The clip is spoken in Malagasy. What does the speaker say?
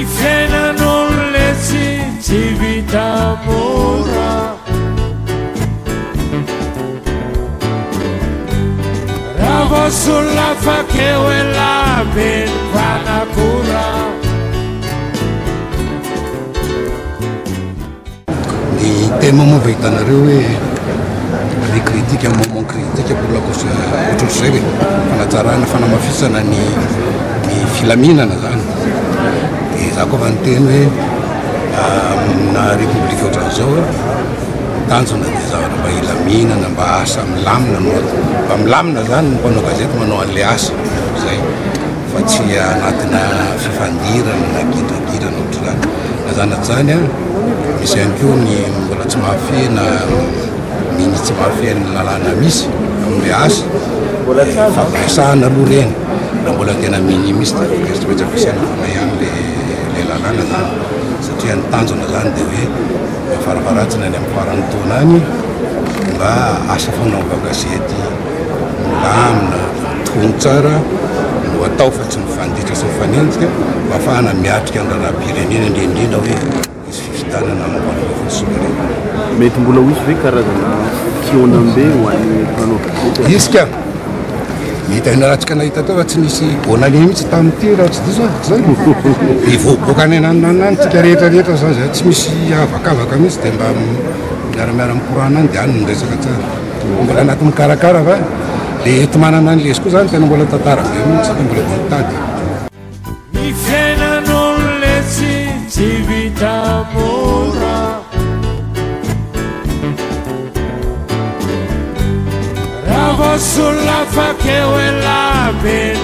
fiainan'olo le tsy vita mora raha vao solona fakeo e labeny fanakora. Ny tema moa vahitanareo hoe le critique un moment critique pour la cause ohatr'izay hoe fanatsarana fanamafisana ny filaminana zany. Dia za koa fa niteny hoe na république ohatran'izao tanjona dia zavatra mba ilaminana mba asa milamina mba milamina zany ny mpanao gazety manao an'le asa zay fa tsy anatina fifandirana na gidragirana ohatr'izany na zanaty zany a misy ihany koa ny mbola tsy mahafena miny tsy mahafena lalàna misy amin'le asa fampiasahana aloha reny na mbola tena minimisy dia tsy maintsy ampiasaina fona ihany le lalàna zany satria ny tanjona zany dia hoe farafaratsina ny amin'ny faran'ny taona any mba asa fanaovan-gazety milamina tony tsara no atao fa tsy mifanditra sy mifanenjika mba ahafahana miatrika ny raharam-pirenena indrindrindra hoe misy fifidanana mpanefoefo sy reny. Mety mbola hoisy hoe karazana fionam-be ho an'ny mpanao gazety izy ka mety ratsika nahita tao fa tsy nisy onane mihitsy tamin'ity raha tsy diso zay ivoaboaka any ananantsika rehetrarehetra zany zay tsy misy avakavaka mihitsy dia mba miaramiara mikorana any dia any ny resaka tsara mbola anaty mikarakara fa le etomanana any lesy koa zany tena mbola tantara be mihitsy dia mbola voatady. Ny fiainan'olo le tsy vita mora raha vao solona fakeo e labeny